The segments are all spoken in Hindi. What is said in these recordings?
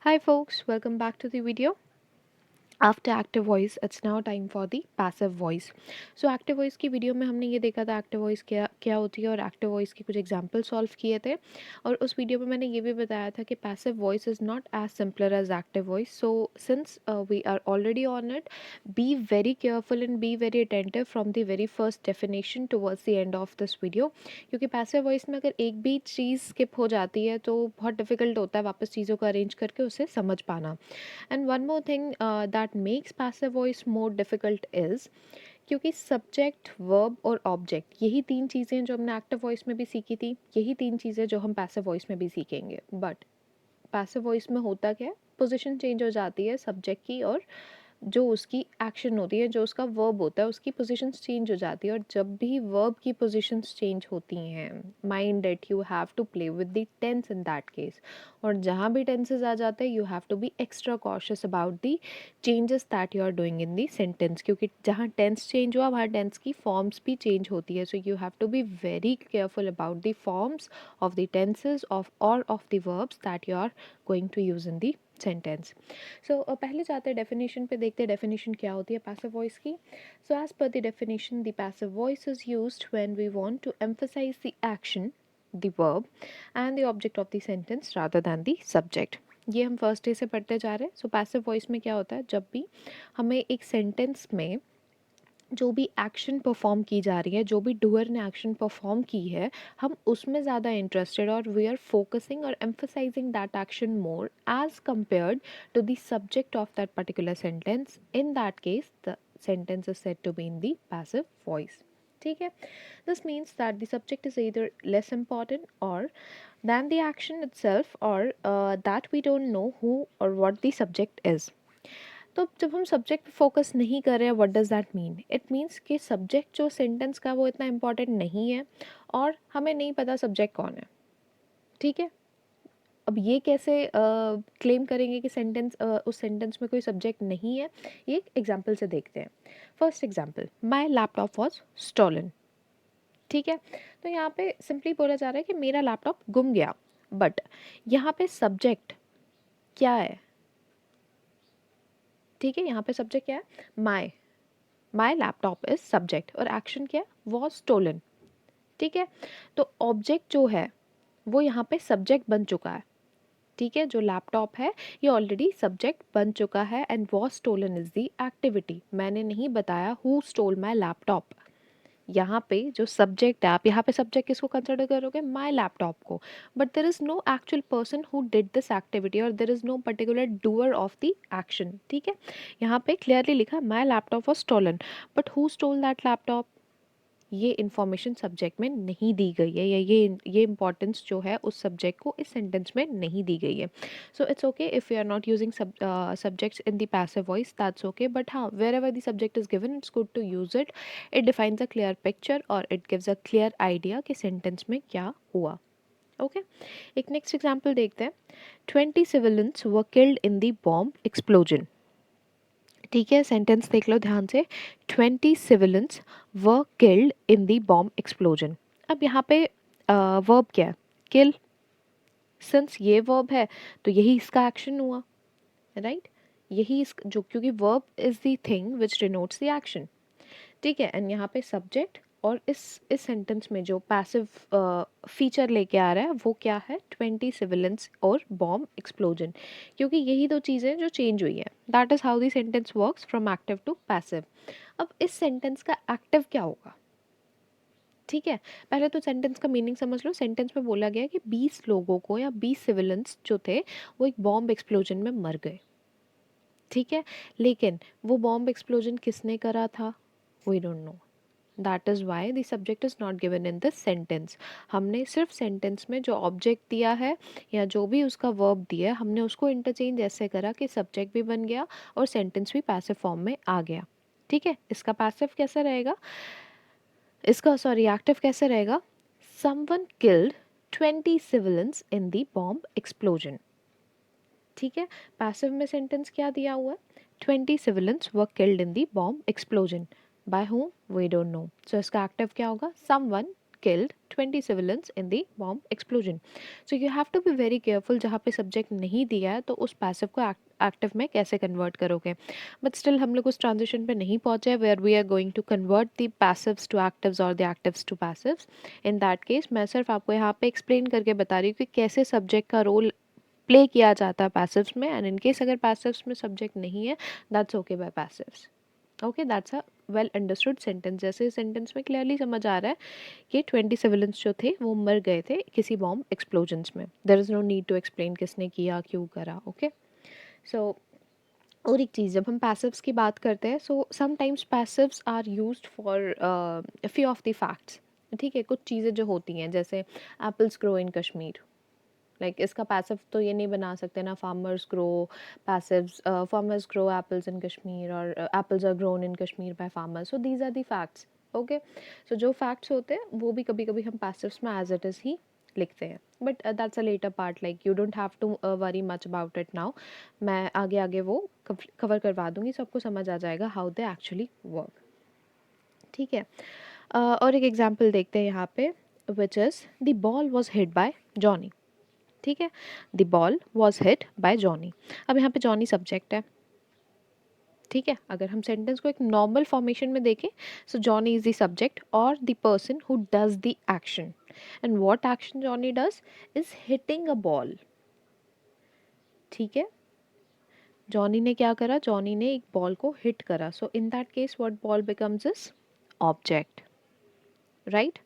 Hi folks, welcome back to the video. After active voice it's now time for the passive voice. So active voice की वीडियो में हमने ये देखा था एक्टिव वॉइस क्या क्या होती है और एक्टिव वॉइस के कुछ एग्जांपल सॉल्व किए थे। और उस वीडियो में मैंने ये भी बताया था कि passive voice is not as simpler as active voice. So since we are already on it, be very careful and be very attentive from the very first definition towards the end of this video, क्योंकि पैसिव वॉइस में अगर एक भी चीज़ स्किप हो जाती है तो बहुत डिफिकल्ट होता है वापस चीज़ों को अरेंज करके उसे समझ पाना। And one more thing that makes passive voice more difficult is क्योंकि सब्जेक्ट वर्ब और ऑब्जेक्ट यही तीन चीज़ें जो हमने एक्टिव वॉइस में भी सीखी थी, यही तीन चीज़ें जो हम पैसिव वॉइस में भी सीखेंगे। बट पैसिव वॉइस में होता क्या है, पोजीशन चेंज हो जाती है सब्जेक्ट की, और जो उसकी एक्शन होती है, जो उसका वर्ब होता है, उसकी पोजीशंस चेंज हो जाती है। और जब भी वर्ब की पोजीशंस चेंज होती हैं, mind that you have to play with the tense in that case. और जहाँ भी टेंसेस आ जाते हैं, you have to be extra cautious about the changes that you are doing in the sentence, क्योंकि जहाँ टेंस चेंज हुआ वहाँ टेंस की फॉर्म्स भी चेंज होती है। So you have to be very careful about the forms of the tenses of और of the verbs that you are going to use in the sentence. So पहले जाते हैं डेफिनेशन पे, देखते हैं डेफिनेशन क्या होती है पैसिव वॉइस की। So as per the definition, the passive voice is used when we want to emphasize the action, the verb and the object of the sentence rather than the subject. ये हम फर्स्ट डे से पढ़ते जा रहे हैं। सो पैसिव वॉइस में क्या होता है, जब भी हमें एक सेंटेंस में जो भी एक्शन परफॉर्म की जा रही है, जो भी डूअर ने एक्शन परफॉर्म की है, हम उसमें ज़्यादा इंटरेस्टेड और वी आर फोकसिंग और emphasizing that action more as compared to the subject of that particular sentence. In that case the sentence is said to be in the passive voice. ठीक है, this means that the subject is either less important or than the action itself, or that we don't know who or what the subject is. तो जब हम सब्जेक्ट पे फोकस नहीं कर रहे हैं, what does that mean? It means कि सब्जेक्ट जो सेंटेंस का वो इतना इम्पोर्टेंट नहीं है और हमें नहीं पता सब्जेक्ट कौन है। ठीक है, अब ये कैसे क्लेम करेंगे कि उस सेंटेंस में कोई सब्जेक्ट नहीं है? ये एक एग्जांपल से देखते हैं। First example, my laptop was stolen. ठीक है, तो यहाँ पे सिंपली बोला जा रहा है कि मेरा लैपटॉप गुम गया। बट यहाँ पे सब्जेक्ट क्या है? ठीक है, यहाँ पे सब्जेक्ट क्या है? माई लैपटॉप इज सब्जेक्ट, और एक्शन क्या है? Was stolen. ठीक है, तो ऑब्जेक्ट जो है वो यहाँ पे सब्जेक्ट बन चुका है। ठीक है, जो लैपटॉप है ये ऑलरेडी सब्जेक्ट बन चुका है and was stolen is the activity. मैंने नहीं बताया हु स्टोल माई लैपटॉप। यहाँ पे जो सब्जेक्ट है, आप यहाँ पे सब्जेक्ट किसको कंसिडर करोगे? माई लैपटॉप को। But there is no actual person who did this activity, और there is no particular doer of the action. ठीक है, यहाँ पे क्लियरली लिखा my laptop was stolen, but who stole that laptop? ये इंफॉर्मेशन सब्जेक्ट में नहीं दी गई है, या ये इंपॉर्टेंस जो है उस सब्जेक्ट को इस सेंटेंस में नहीं दी गई है। So it's okay if you are not using subjects in the passive voice, that's okay. But हाँ, wherever the subject is given, it's good to use it. It defines a clear picture और it gives a clear idea कि सेंटेंस में क्या हुआ। ओके, एक नेक्स्ट एग्जाम्पल देखते हैं। 20 civilians were killed in the bomb explosion. ठीक है, सेंटेंस देख लो ध्यान से। 20 civilians were killed in the bomb explosion. अब यहाँ पे वर्ब क्या है? किल। सिंस ये वर्ब है तो यही इसका एक्शन हुआ, राइट? यही इस जो, क्योंकि verb is the thing which denotes the action. ठीक है, एंड यहाँ पे सब्जेक्ट, और इस सेंटेंस में जो पैसिव फीचर लेके आ रहा है वो क्या है? 20 सिविलियंस और बॉम्ब एक्सप्लोजन, क्योंकि यही दो चीज़ें जो चेंज हुई है। That is how the sentence works from active to passive. अब इस सेंटेंस का एक्टिव क्या होगा? ठीक है, पहले तो सेंटेंस का मीनिंग समझ लो। सेंटेंस में बोला गया कि 20 लोगों को या 20 सिविलियंस जो थे वो एक बॉम्ब एक्सप्लोजन में मर गए। ठीक है, लेकिन वो बॉम्ब एक्सप्लोजन किसने करा था? We don't know. That is why the subject is not given in this sentence. हमने सिर्फ सेंटेंस में जो ऑब्जेक्ट दिया है या जो भी उसका वर्ब दिया है, हमने उसको इंटरचेंज ऐसे करा कि सब्जेक्ट भी बन गया और सेंटेंस भी पैसिव फॉर्म में आ गया। ठीक है, इसका पैसिव कैसा रहेगा? इसका सॉरी एक्टिव कैसे रहेगा? Someone killed 20 civilians in the bomb explosion. ठीक है, पैसिव में सेंटेंस क्या दिया हुआ है? 20 civilians were killed in the bomb explosion. By whom? We don't know. So इसका एक्टिव क्या होगा? Someone killed 20 civilians in the bomb explosion. So you have to be very careful, जहाँ पे subject नहीं दिया है तो उस passive को एक्टिव में कैसे कन्वर्ट करोगे. बट स्टिल हम लोग उस ट्रांजिशन पे नहीं पहुंचे where we are going to convert the passives to actives और the actives to passives. In that case मैं सिर्फ आपको यहाँ पे एक्सप्लेन करके बता रही हूँ कि कैसे सब्जेक्ट का रोल प्ले किया जाता है पैसिव्स में. एंड इन केस अगर पैसिव्स में सब्जेक्ट नहीं है, that's okay by passives. Okay, that's a well understood sentence. जैसे सेंटेंस में क्लियरली समझ आ रहा है कि 20 सिविलियंस जो थे वो मर गए थे किसी बॉम्ब एक्सप्लोजन्स में. There is no need to explain किसने किया, क्यों करा. ओके, सो और एक चीज़, जब हम पैसिव्स की बात करते हैं so sometimes passives are used for few of the facts. ठीक है, कुछ चीज़ें जो होती हैं जैसे apples grow in Kashmir. Like इसका पैसिव तो ये नहीं बना सकते ना, farmers grow passives, farmers grow apples in Kashmir और apples are grown in Kashmir by farmers. So these are the facts. Okay, so जो फैक्ट्स होते हैं वो भी कभी कभी हम पैसिव्स में एज इट इज़ ही लिखते हैं. But that's a later part, like you don't have to worry much about it now. मैं आगे आगे वो कवर करवा दूंगी, so आपको समझ आ जाएगा हाउ दे एक्चुअली वर्क. ठीक है, और एक एग्जांपल देखते हैं यहाँ पे, which is the ball was hit by Johnny. ठीक है, the ball was hit by Johnny. अब यहाँ पे जॉनी सब्जेक्ट है. ठीक है, अगर हम सेंटेंस को एक नॉर्मल फॉर्मेशन में देखें, so Johnny is the subject और the person who does the action. And what action Johnny does is hitting a ball. ठीक है, जॉनी ने क्या करा, जॉनी ने एक बॉल को हिट करा. So in that case what ball becomes is object. Right,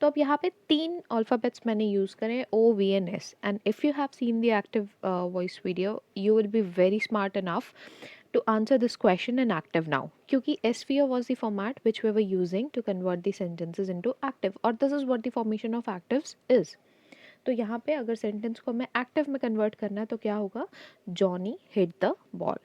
तो अब यहाँ पे 3 अल्फ़ाबेट्स मैंने यूज़ करे, O V N S. And if you have seen the active voice video you will be very smart enough to answer this question in active now, क्योंकि SVO was the format which we were using to convert the sentences into active, और this is what the formation of actives is. तो यहाँ पे अगर सेंटेंस को हमें एक्टिव में कन्वर्ट करना है तो क्या होगा, जॉनी हिट द बॉल,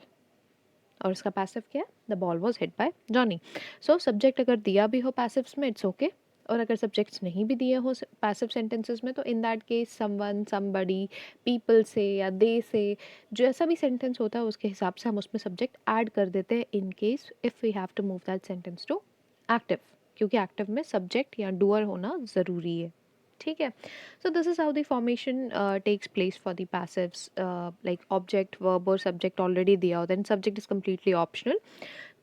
और इसका पैसिव क्या है, the ball was hit by Johnny. So subject अगर दिया भी हो पैसिव्स में इट्स ओके, और अगर सब्जेक्ट्स नहीं भी दिए हो पैसिव सेंटेंसेस में तो इन that case someone, somebody, people से या दे से, जो ऐसा भी सेंटेंस होता है उसके हिसाब से हम उसमें सब्जेक्ट ऐड कर देते हैं in case if we have to move that sentence to active, क्योंकि एक्टिव में सब्जेक्ट या डूअर होना ज़रूरी है. ठीक है, so this is how the formation takes place for the passives, like object, verb और subject already दिया होता है, and subject is completely optional.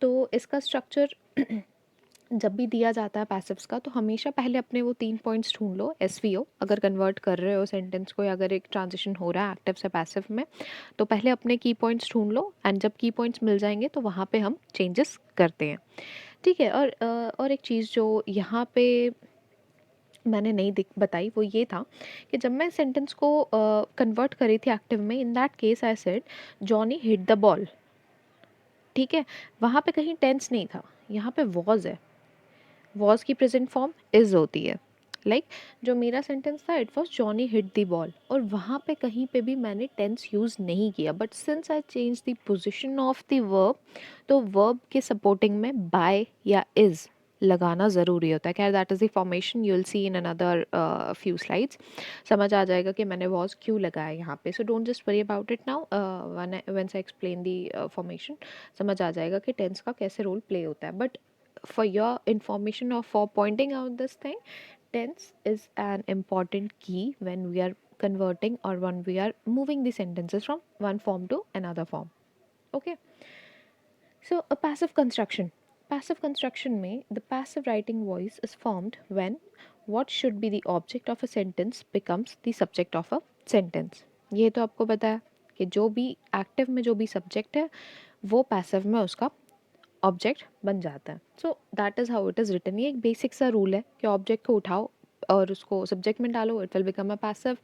तो इसका स्ट्रक्चर जब भी दिया जाता है पैसिव्स का तो हमेशा पहले अपने वो 3 पॉइंट्स ढूंढ लो. SVO अगर कन्वर्ट कर रहे हो सेंटेंस को, या अगर एक ट्रांजिशन हो रहा है एक्टिव से पैसिव में, तो पहले अपने की पॉइंट्स ढूंढ लो. एंड जब की पॉइंट्स मिल जाएंगे तो वहाँ पे हम चेंजेस करते हैं. ठीक है, और एक चीज़ जो यहाँ पे मैंने नहीं बताई वो ये था कि जब मैं सेंटेंस को कन्वर्ट करी थी एक्टिव में, इन that case I said Johnny hit the ball. ठीक है, वहाँ पे कहीं टेंस नहीं था, यहाँ पे वॉज है. वॉज की प्रेजेंट फॉर्म इज होती है. लाइक जो मेरा सेंटेंस था it was Johnny hit the ball, और वहाँ पे कहीं पे भी मैंने टेंस यूज़ नहीं किया. But since I change the position of the verb, तो वर्ब के सपोर्टिंग में बाय या इज़ लगाना ज़रूरी होता है. खैर that is the formation you will see in another few slides. समझ आ जाएगा कि मैंने वॉज क्यों लगाया यहाँ पे. So don't just worry about it now, when I explain the formation समझ आ जाएगा कि टेंस का कैसे रोल प्ले होता है. But for your information or for pointing out this thing, tense is an important key when we are converting or when we are moving the sentences from one form to another form. Okay, so a passive construction. Passive construction में the passive writing voice is formed when what should be the object of a sentence becomes the subject of a sentence. ये तो आपको पता है कि जो भी एक्टिव में जो भी सब्जेक्ट है वो पैसिव में उसका ऑब्जेक्ट बन जाता है. So that is how it is written. ये एक बेसिक सा रूल है कि ऑब्जेक्ट को उठाओ और उसको सब्जेक्ट में डालो, it will become a passive.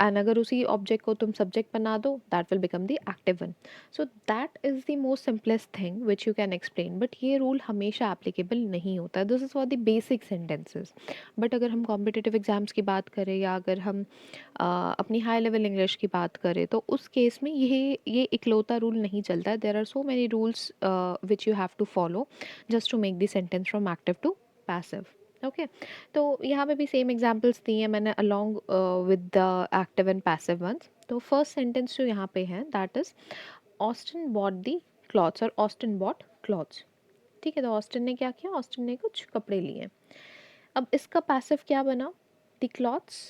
And अगर उसी ऑब्जेक्ट को तुम सब्जेक्ट बना दो that will become the active one. So that is the most simplest thing which you can explain. But ये रूल हमेशा एप्लीकेबल नहीं होता. This is for the basic sentences. But अगर हम कॉम्पिटिटिव एग्जाम्स की बात करें या अगर हम अपनी हाई लेवल इंग्लिश की बात करें तो उस केस में ये इकलौता रूल नहीं चलता है. There are so many rules which you have to follow just to make the sentence from active to passive. Okay, तो यहाँ पे भी सेम एग्जांपल्स दिए हैं मैंने along with the active and passive ones. तो फर्स्ट सेंटेंस जो यहाँ पे है that is Austin bought the clothes और ऑस्टिन बॉट क्लॉथ्स. ठीक है, तो ऑस्टिन ने क्या किया, ऑस्टिन ने कुछ कपड़े लिए. अब इसका पैसिव क्या बना, the clothes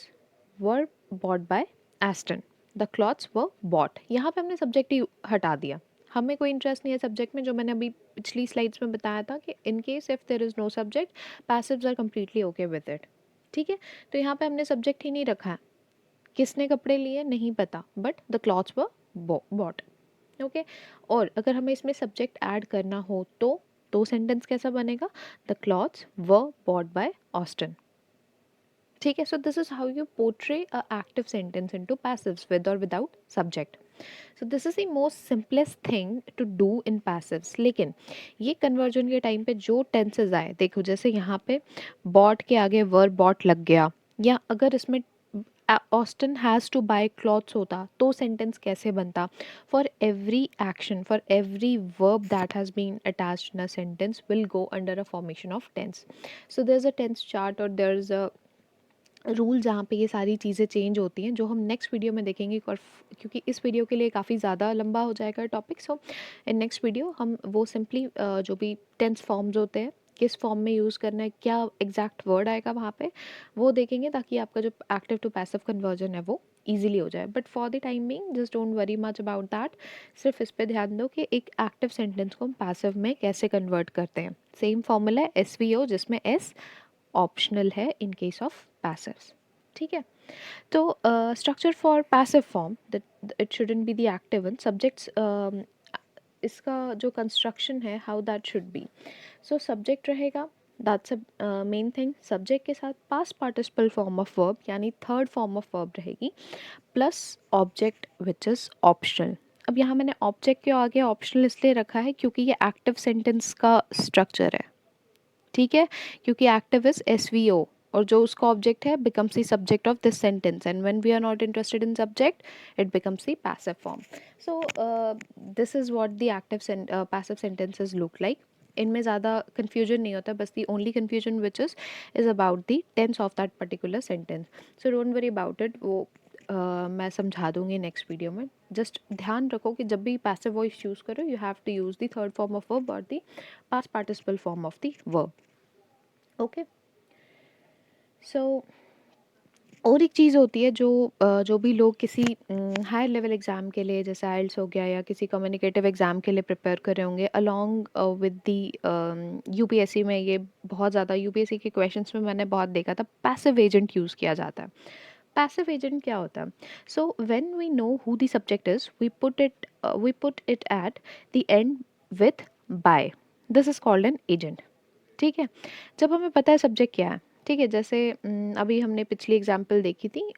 were bought by Austin, the clothes were bought. यहाँ पे हमने सब्जेक्ट ही हटा दिया, हमें कोई इंटरेस्ट नहीं है सब्जेक्ट में, जो मैंने अभी पिछली स्लाइड्स में बताया था कि in case if there is no subject passives are completely okay with it. ठीक है, तो यहाँ पे हमने सब्जेक्ट ही नहीं रखा है, किसने कपड़े लिए नहीं पता, but the clothes were bought. Okay, और अगर हमें इसमें सब्जेक्ट ऐड करना हो तो सेंटेंस कैसा बनेगा, the clothes were bought by Austin. ठीक है, so this is how you portray a active sentence into passives with और without subject. So this is the most simplest thing to do in passives. लेकिन ये कन्वर्जन के टाइम पे जो टेंसेज आए, देखो जैसे यहाँ पे बॉट के आगे वर बॉट लग गया, या अगर इसमें Austin has to buy clothes होता तो सेंटेंस कैसे बनता। For every action, for every verb that has been attached in a sentence will go under a formation of tense. So there is a tense chart और देयर इज अ रूल जहाँ पे ये सारी चीज़ें चेंज होती हैं, जो हम नेक्स्ट वीडियो में देखेंगे। और क्योंकि इस वीडियो के लिए काफ़ी ज़्यादा लंबा हो जाएगा topic, so in next video हम वो सिंपली जो भी टेंस फॉर्म्स होते हैं, किस फॉर्म में यूज़ करना है, क्या एग्जैक्ट वर्ड आएगा वहाँ पे, वो देखेंगे, ताकि आपका जो एक्टिव टू पैसिव कन्वर्जन है वो ईजिली हो जाए। But for the time being just don't worry much about that, सिर्फ इस पे ध्यान दो कि एक एक्टिव सेंटेंस को हम पैसिव में कैसे कन्वर्ट करते हैं। सेम फॉर्मूला है SVO, जिसमें S ऑप्शनल है इन केस ऑफ पैसिव्स। ठीक है, तो structure for passive form, that it shouldn't be the active one subjects, इसका जो कंस्ट्रक्शन है how that should be. So subject रहेगा, that's a main thing. Subject के साथ past participle form of verb यानी थर्ड फॉर्म ऑफ वर्ब रहेगी, plus object which is optional. अब यहाँ मैंने ऑब्जेक्ट के आगे ऑप्शनल इसलिए रखा है क्योंकि ये एक्टिव सेंटेंस का स्ट्रक्चर है। ठीक है, क्योंकि एक्टिव इज SVO, और जो उसका ऑब्जेक्ट है becomes the subject of this sentence, and when we are not interested in subject it becomes the passive form. So this is what the active passive sentences look like. इनमें ज़्यादा कन्फ्यूजन नहीं होता, बस the only confusion which is about the tense of that particular sentence. So don't worry about it, वो मैं समझा दूंगी नेक्स्ट वीडियो में। जस्ट ध्यान रखो कि जब भी पैसिव वॉइस यूज़ करो you have to use the third form of verb और the past participle form of the verb. Okay, so और एक चीज़ होती है जो भी लोग किसी हायर लेवल एग्ज़ाम के लिए, जैसे आइल्स हो गया या किसी कम्युनिकेटिव एग्ज़ाम के लिए प्रिपेयर कर रहे होंगे अलॉन्ग विद द UPSC में, ये बहुत ज़्यादा UPSC के क्वेश्चंस में मैंने बहुत देखा था, पैसिव एजेंट यूज़ किया जाता है। पैसिव एजेंट क्या होता है, so when we know who the subject is we put it at the end with by, this is called an agent. ठीक है, जब हमें पता है सब्जेक्ट क्या है, ठीक है, जैसे अभी हमने पिछली एग्जांपल देखी थी,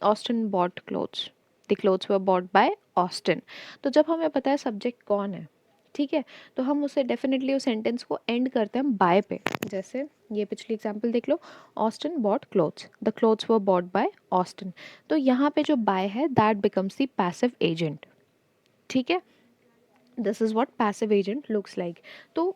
Austin bought clothes, the clothes were bought by Austin. तो जब हमें पता है सब्जेक्ट कौन है, ठीक है, तो हम उसे डेफिनेटली उस सेंटेंस को एंड करते हैं बाय पे। जैसे ये पिछली एग्जांपल देख लो, Austin bought clothes, the clothes were bought by Austin. तो यहाँ पे जो बाय है that becomes the passive agent. ठीक है, this is what passive agent looks like. तो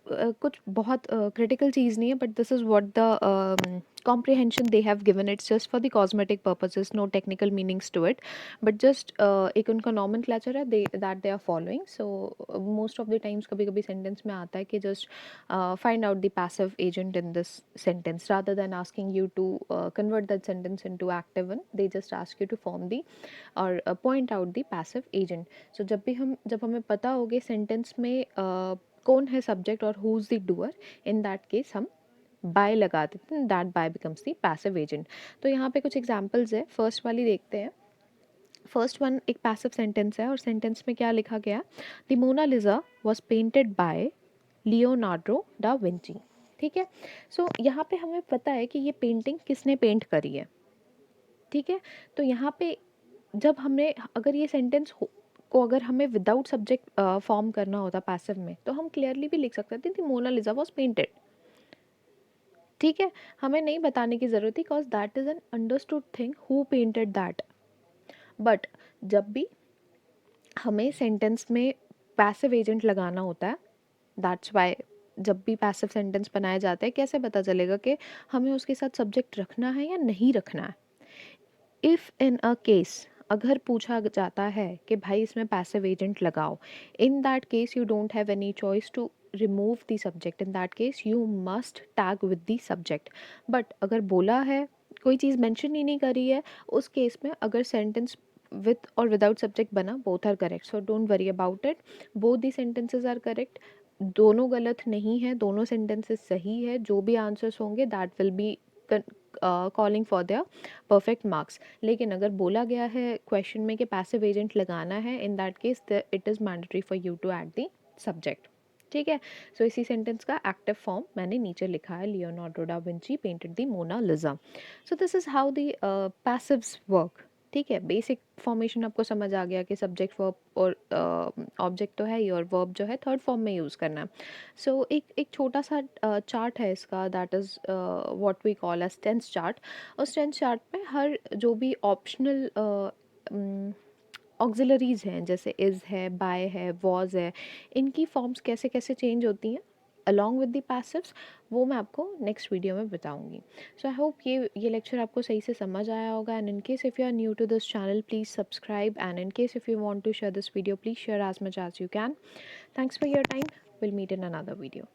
कुछ बहुत क्रिटिकल चीज़ नहीं है, but this is what the comprehension they have given, it's just for the cosmetic purposes, no technical meanings to it, but just एक उनका नॉर्मल क्लेचर है they that they are following. So most of the times कभी कभी सेंटेंस में आता है कि just find out the passive agent in this sentence, rather than asking you to convert that sentence into active one, they just ask you to form the और point out the passive agent. सो जब हमें पता होगे सेंटेंस में कौन है सब्जेक्ट और who is the doer, in that case हम बाय लगा देते हैं, that bye becomes the passive agent. तो यहाँ पे कुछ एग्जांपल्स है, फर्स्ट वाली देखते हैं। फर्स्ट वन एक पैसिव सेंटेंस है, और सेंटेंस में क्या लिखा गया, the Mona Lisa was painted by Leonardo da Vinci. ठीक है, सो यहाँ पे हमें पता है कि ये पेंटिंग किसने पेंट करी है। ठीक है, तो यहाँ पे जब हमने अगर ये सेंटेंस को अगर हमें विदाउट सब्जेक्ट फॉर्म करना होता पैसिव में, तो हम क्लियरली भी लिख सकते थे द मोनालिसा वाज पेंटेड। ठीक है, हमें नहीं बताने की ज़रूरत थी, because that is an understood thing who painted that. But जब भी हमें सेंटेंस में पैसिव एजेंट लगाना होता है, दैट्स वाई जब भी पैसिव सेंटेंस बनाए जाते हैं, कैसे पता चलेगा कि हमें उसके साथ सब्जेक्ट रखना है या नहीं रखना है। इफ़ इन अ केस अगर पूछा जाता है कि भाई इसमें पैसिव एजेंट लगाओ, in that case you don't have any choice to remove the subject. In that case you must tag with the subject. But अगर बोला है, कोई चीज़ मेंशन ही नहीं करी है, उस केस में अगर sentence with or without subject बना, both are correct, so don't worry about it. both the sentences are correct. दोनों गलत नहीं है, दोनों सेंटेंसेस सही है. जो भी आंसर्स होंगे that will be calling for their perfect marks. लेकिन अगर बोला गया है क्वेश्चन में कि पैसिव एजेंट लगाना है, in that case it is mandatory for you to add the subject. ठीक है. सो इसी सेंटेंस का एक्टिव फॉर्म मैंने नीचे लिखा है, Leonardo da Vinci painted the Mona Lisa. So this is how the passives work. ठीक है. बेसिक फॉर्मेशन आपको समझ आ गया कि सब्जेक्ट वर्ब और ऑब्जेक्ट तो है ही, और वर्ब जो है थर्ड फॉर्म में यूज़ करना है. सो एक छोटा सा चार्ट है इसका, that is what we call as tense chart. उस टेंस चार्ट में हर जो भी ऑप्शनल ऑक्सिलरीज हैं, जैसे इज़ है, बाय है, वॉज है, इनकी फॉर्म्स कैसे कैसे चेंज होती हैं अलॉन्ग विद द पैसिव्स, वो मैं आपको नेक्स्ट वीडियो में बताऊंगी. सो आई होप ये लेक्चर आपको सही से समझ आया होगा. And in case if you are new to this channel please subscribe, and in case if you want to share this video please share as much as you can. Thanks for your time. We'll meet in another video.